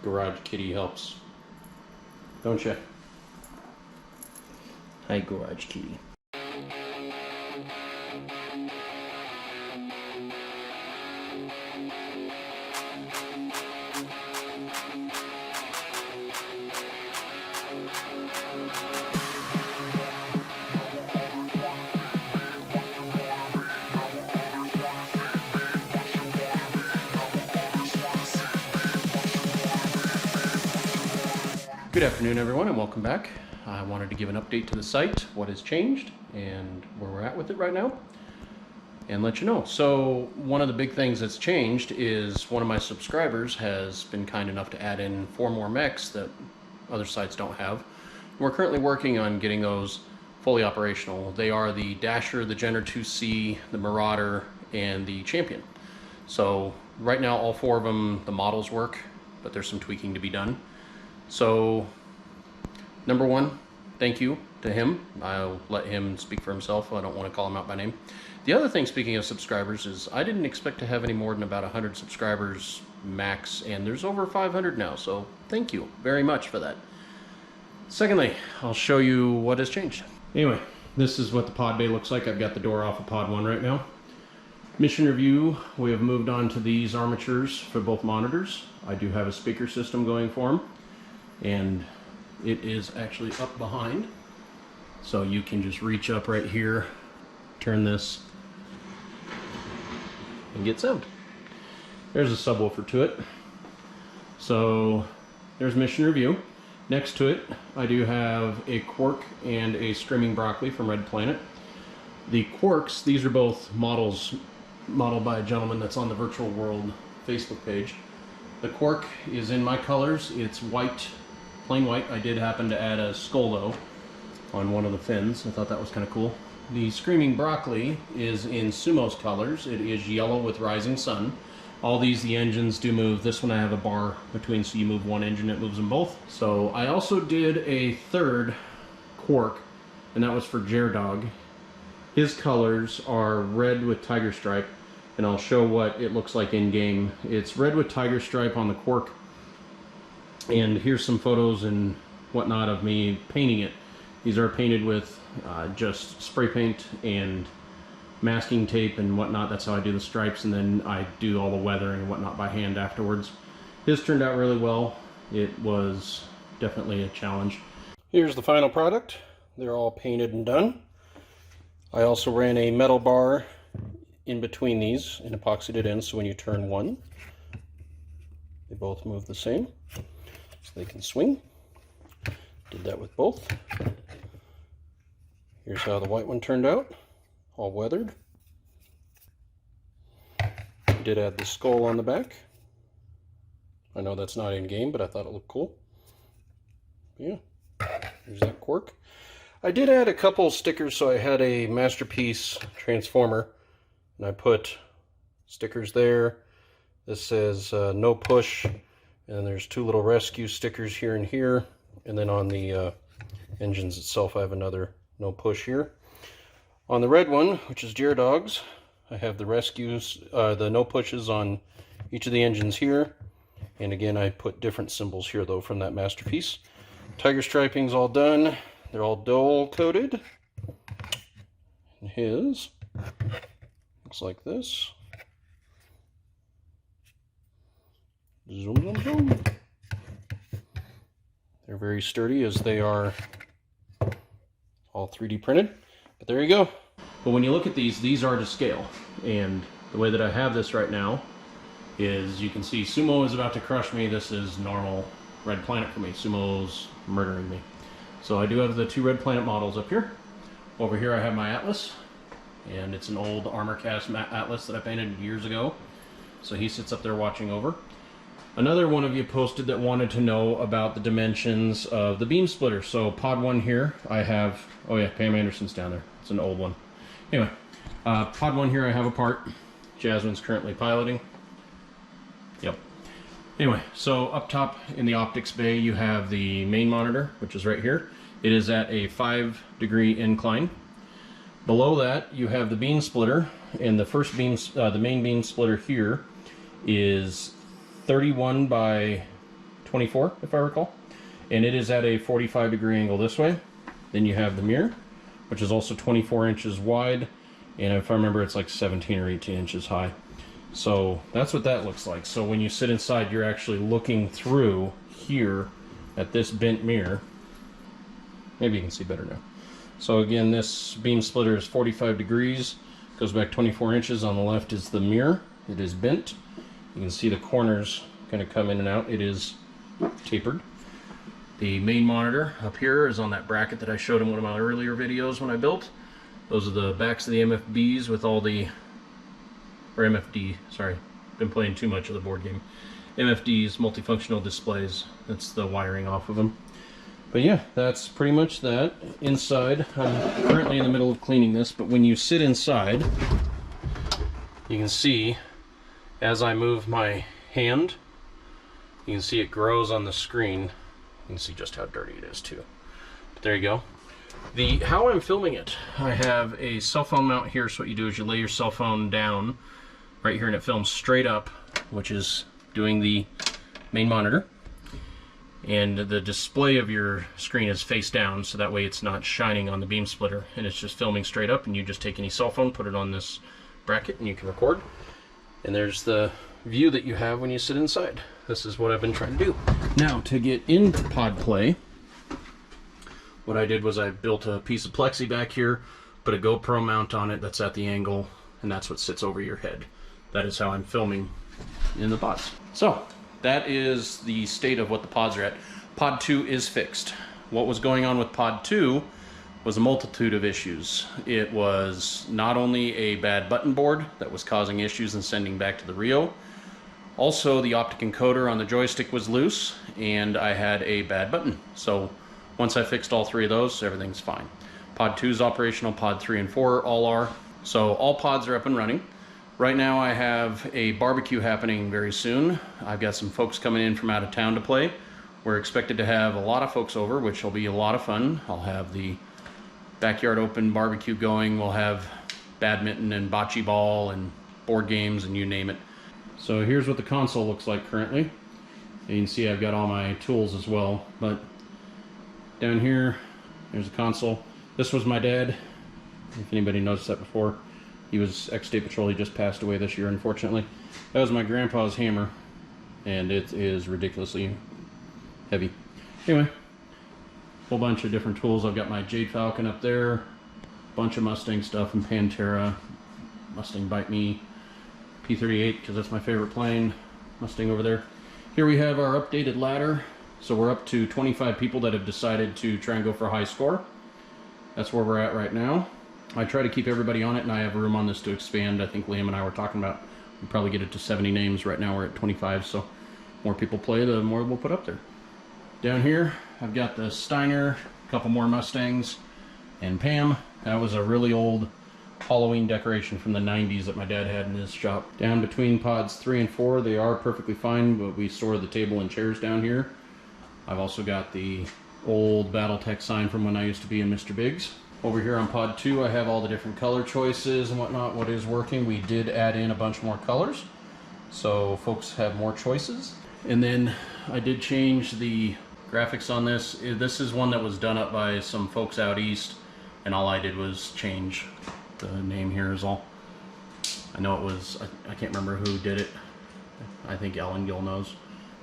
Garage Kitty helps. Don't you? Hi, Garage Kitty. Good afternoon, everyone, and welcome back. I wanted to give an update to the site, what has changed, and where we're at with it right now, and let you know. So one of the big things that's changed is one of my subscribers has been kind enough to add in 4 more mechs that other sites don't have. We're currently working on getting those fully operational. They are the Dasher, the Jenner 2C, the Marauder, and the Champion. So right now all 4 of them, the models work, but there's some tweaking to be done. So, number 1, thank you to him. I'll let him speak for himself. I don't want to call him out by name. The other thing, speaking of subscribers, is I didn't expect to have any more than about 100 subscribers max, and there's over 500 now, so thank you very much for that. Secondly, I'll show you what has changed. Anyway, this is what the pod bay looks like. I've got the door off of pod 1 right now. Mission review, we have moved on to these armatures for both monitors. I do have a speaker system going for them. And it is actually up behind, so you can just reach up right here, turn this, and get sound. There's a subwoofer to it. So there's mission review. Next to it, I do have a Quark and a Screaming Broccoli from Red Planet. The Quarks, these are both models modeled by a gentleman that's on the Virtual World Facebook page. The Quark is in my colors. It's white, plain white. I did happen to add a skull though on one of the fins. I thought that was kind of cool. The Screaming Broccoli is in Sumo's colors. It is yellow with rising sun. All these, the engines do move. This one I have a bar between, so you move one engine, it moves them both. So I also did a third Quark, and that was for Dog. His colors are red with tiger stripe, and I'll show what it looks like in game. It's red with tiger stripe on the Quark. And here's some photos and whatnot of me painting it. These are painted with just spray paint and masking tape and whatnot. That's how I do the stripes, and then I do all the weathering and whatnot by hand afterwards. His turned out really well. It was definitely a challenge. Here's the final product. They're all painted and done. I also ran a metal bar in between these and epoxied it in, so when you turn one, they both move the same. So they can swing. Did that with both. Here's how the white one turned out, all weathered. Did add the skull on the back. I know that's not in game, but I thought it looked cool. Yeah, there's that Quark. I did add a couple stickers, so I had a Masterpiece Transformer, and I put stickers there. This says no push. And then there's 2 little rescue stickers here and here. And then on the engines itself, I have another no push here. On the red one, which is Dog's, I have the rescues, the no pushes on each of the engines here. And again, I put different symbols here though from that Masterpiece. Tiger striping's all done. They're all dual coated. And his looks like this. Zoom, zoom, zoom. They're very sturdy as they are all 3D printed, but there you go. But when you look at these are to scale, and the way that I have this right now is you can see Sumo is about to crush me. This is normal Red Planet for me. Sumo's murdering me. So I do have the 2 Red Planet models up here. Over here I have my Atlas, and it's an old armor cast Atlas that I painted years ago. So he sits up there watching over. Another one of you posted that wanted to know about the dimensions of the beam splitter. So pod 1 here, I have, oh yeah, Pam Anderson's down there. It's an old one. Anyway, pod 1 here I have a part. Jasmine's currently piloting. Yep. Anyway, so up top in the optics bay you have the main monitor, which is right here. It is at a 5-degree incline. Below that you have the beam splitter, and the first beam, the main beam splitter here is 31 by 24 if I recall. And it is at a 45-degree angle this way. Then you have the mirror, which is also 24 inches wide. And if I remember, it's like 17 or 18 inches high. So that's what that looks like. So when you sit inside, you're actually looking through here at this bent mirror. Maybe you can see better now. So again, this beam splitter is 45 degrees, goes back 24 inches. On the left is the mirror. It is bent. You can see the corners kind of come in and out. It is tapered. The main monitor up here is on that bracket that I showed in one of my earlier videos when I built. Those are the backs of the MFBs with all the, or MFD, sorry, been playing too much of the board game. MFDs, multifunctional displays, that's the wiring off of them. But yeah, that's pretty much that. Inside, I'm currently in the middle of cleaning this, but when you sit inside, you can see as I move my hand, you can see it grows on the screen. You can see just how dirty it is too. But there you go. How I'm filming it, I have a cell phone mount here. So what you do is you lay your cell phone down right here and it films straight up, which is doing the main monitor. And the display of your screen is face down, so that way it's not shining on the beam splitter and it's just filming straight up. And you just take any cell phone, put it on this bracket, and you can record. And there's the view that you have when you sit inside. This is what I've been trying to do. Now, to get into pod play, what I did was I built a piece of plexi back here, put a GoPro mount on it that's at the angle, and that's what sits over your head. That is how I'm filming in the pods. So, that is the state of what the pods are at. Pod 2 is fixed. What was going on with Pod 2 was a multitude of issues. It was not only a bad button board that was causing issues and sending back to the Rio, also the optic encoder on the joystick was loose, and I had a bad button. So once I fixed all three of those, everything's fine. Pod 2 is operational, Pod 3 and 4 all are. So all pods are up and running. Right now I have a barbecue happening very soon. I've got some folks coming in from out of town to play. We're expected to have a lot of folks over, which will be a lot of fun. I'll have the backyard open barbecue going. We'll have badminton and bocce ball and board games and you name it. So here's what the console looks like currently. And you can see I've got all my tools as well. But down here, there's a console. This was my dad, if anybody noticed that before. He was ex-State Patrol. He just passed away this year, unfortunately. That was my grandpa's hammer, and it is ridiculously heavy. Anyway, whole bunch of different tools. I've got my Jade Falcon up there, bunch of Mustang stuff and Pantera, Mustang Bite Me, P-38 because that's my favorite plane, Mustang over there. Here we have our updated ladder. So we're up to 25 people that have decided to try and go for a high score. That's where we're at right now. I try to keep everybody on it, and I have room on this to expand. I think Liam and I were talking about we'll probably get it to 70 names. Right now we're at 25, so more people play, the more we'll put up there. Down here, I've got the Steiner, a couple more Mustangs, and Pam. That was a really old Halloween decoration from the 90s that my dad had in his shop. Down between pods 3 and 4, they are perfectly fine, but we store the table and chairs down here. I've also got the old Battletech sign from when I used to be in Mr. Biggs. Over here on pod 2, I have all the different color choices and whatnot, what is working. We did add in a bunch more colors, so folks have more choices. And then I did change the graphics on this. This is one that was done up by some folks out east, and all I did was change the name here is all. I know it was, I can't remember who did it. I think Ellen Gill knows.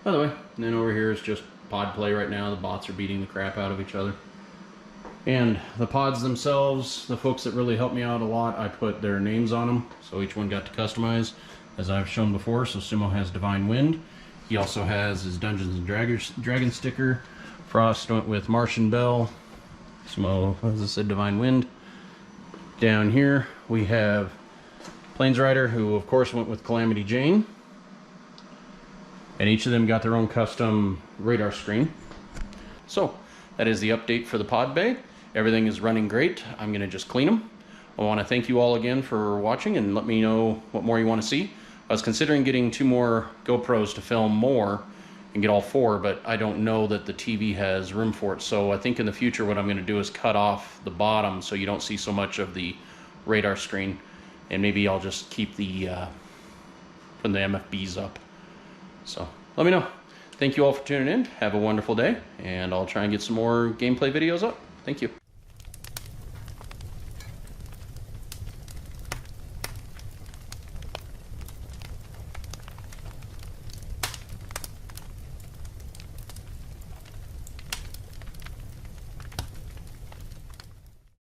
By the way, and then over here is just pod play right now. The bots are beating the crap out of each other. And the pods themselves, the folks that really helped me out a lot, I put their names on them, so each one got to customize, as I've shown before. So Sumo has Divine Wind. He also has his Dungeons and Dragons sticker. Frost went with Martian Bell. Sumo, as I said, Divine Wind. Down here we have Plains Rider, who of course went with Calamity Jane. And each of them got their own custom radar screen. So that is the update for the pod bay. Everything is running great. I'm going to just clean them. I want to thank you all again for watching and let me know what more you want to see. I was considering getting 2 more GoPros to film more and get all 4, but I don't know that the TV has room for it. So I think in the future what I'm going to do is cut off the bottom so you don't see so much of the radar screen. And maybe I'll just keep the putting the MFBs up. So let me know. thank you all for tuning in. Have a wonderful day, and I'll try and get some more gameplay videos up. Thank you.